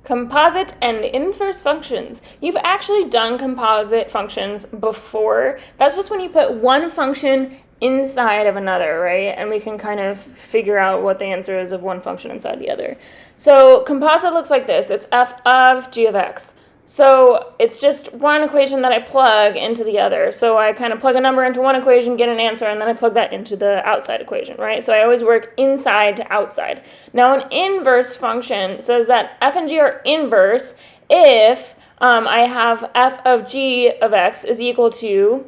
Composite and inverse functions. You've actually done composite functions before. That's just when you put one function inside of another, right? And we can kind of figure out what the answer is of one function inside the other. So composite looks like this. It's f of g of x. So it's just one equation that I plug into the other. So I kind of plug a number into one equation, get an answer, and then I plug that into the outside equation, right? So I always work inside to outside. Now an inverse function says that f and g are inverse if I have f of g of x is equal to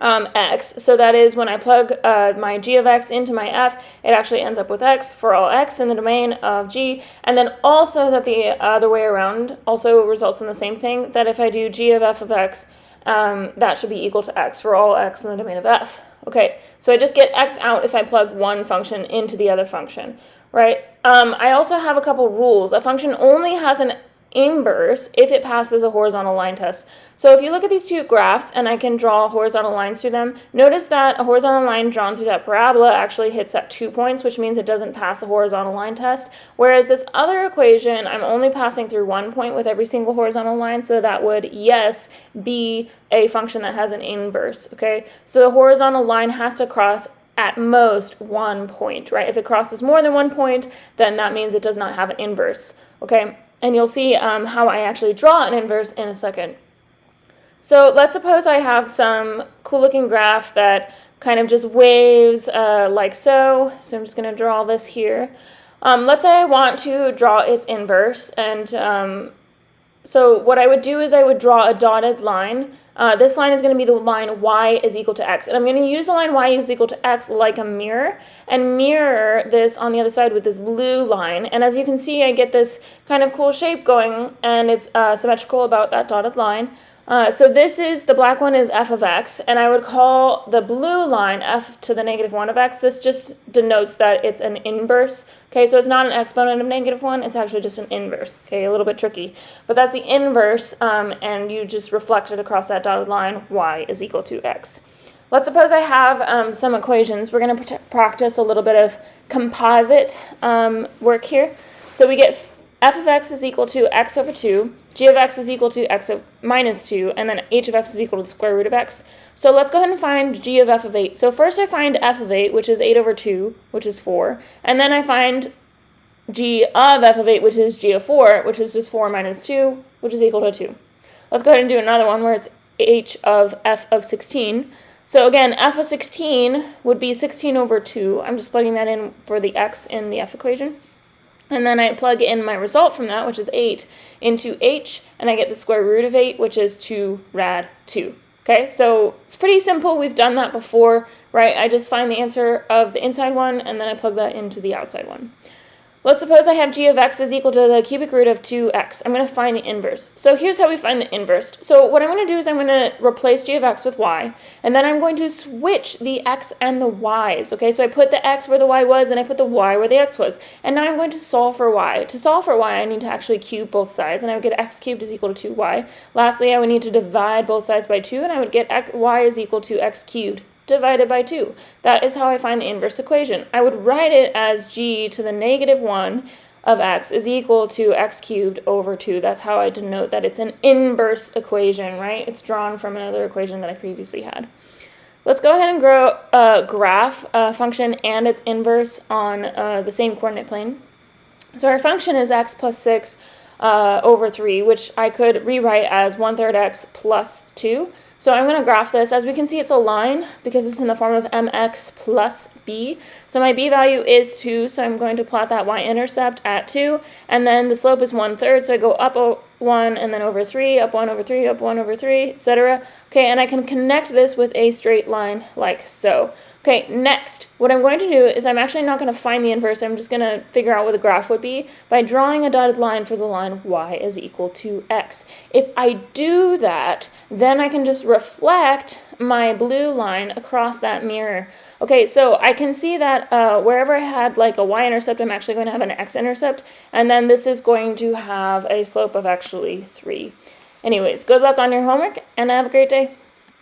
x. So that is when I plug my g of x into my f, it actually ends up with x for all x in the domain of g. And then also that the other way around also results in the same thing, that if I do g of f of x, that should be equal to x for all x in the domain of f. Okay, so I just get x out if I plug one function into the other function, right? I also have a couple rules. A function only has an inverse if it passes a horizontal line test. So if you look at these two graphs and I can draw horizontal lines through them, notice that a horizontal line drawn through that parabola actually hits at 2 points, which means it doesn't pass the horizontal line test. Whereas this other equation, I'm only passing through 1 point with every single horizontal line, so that would, yes, be a function that has an inverse, okay? So the horizontal line has to cross at most 1 point, right? If it crosses more than 1 point, then that means it does not have an inverse, okay? And you'll see how I actually draw an inverse in a second. So let's suppose I have some cool looking graph that kind of just waves like so. So I'm just going to draw this here. Let's say I want to draw its inverse. And so what I would do is I would draw a dotted line. This line is going to be the line y is equal to x. And I'm going to use the line y is equal to x like a mirror and mirror this on the other side with this blue line. And as you can see, I get this kind of cool shape going, and it's symmetrical about that dotted line. So this is, the black one is f of x, and I would call the blue line f to the negative 1 of x. This just denotes that it's an inverse. Okay, so it's not an exponent of negative 1, it's actually just an inverse. Okay, a little bit tricky. But that's the inverse, and you just reflect it across that dotted line, y is equal to x. Let's suppose I have some equations. We're going to practice a little bit of composite work here. So we get f of x is equal to x over 2, g of x is equal to x of minus 2, and then h of x is equal to the square root of x. So let's go ahead and find g of f of 8. So first I find f of 8, which is 8 over 2, which is 4, and then I find g of f of 8, which is g of 4, which is just 4 minus 2, which is equal to 2. Let's go ahead and do another one where it's h of f of 16. So again, f of 16 would be 16 over 2. I'm just plugging that in for the x in the f equation. And then I plug in my result from that, which is 8, into h, and I get the square root of 8, which is 2 rad 2. Okay, so it's pretty simple. We've done that before, right? I just find the answer of the inside one, and then I plug that into the outside one. Let's suppose I have g of x is equal to the cubic root of 2x. I'm going to find the inverse. So here's how we find the inverse. So what I'm going to do is I'm going to replace g of x with y, and then I'm going to switch the x and the y's. Okay, so I put the x where the y was, and I put the y where the x was. And now I'm going to solve for y. To solve for y, I need to actually cube both sides, and I would get x cubed is equal to 2y. Lastly, I would need to divide both sides by 2, and I would get y is equal to x cubed divided by 2. That is how I find the inverse equation. I would write it as g to the negative 1 of x is equal to x cubed over 2. That's how I denote that it's an inverse equation, right? It's drawn from another equation that I previously had. Let's go ahead and graph a function and its inverse on the same coordinate plane. So our function is x plus 6 over 3, which I could rewrite as 1/3 x plus 2. So I'm going to graph this. As we can see, it's a line because it's in the form of mx plus b. So my b value is 2, so I'm going to plot that y-intercept at 2, and then the slope is 1/3, so I go up 1 and then over 3, up 1 over 3, up 1 over 3, etc. Okay, and I can connect this with a straight line like so. Okay, next, what I'm going to do is I'm actually not going to find the inverse. I'm just going to figure out what the graph would be by drawing a dotted line for the line y is equal to x. If I do that, then I can just reflect my blue line across that mirror. Okay, so I can see that wherever I had like a y-intercept, I'm actually going to have an x-intercept, and then this is going to have a slope of actually 3. Anyways, good luck on your homework, and have a great day.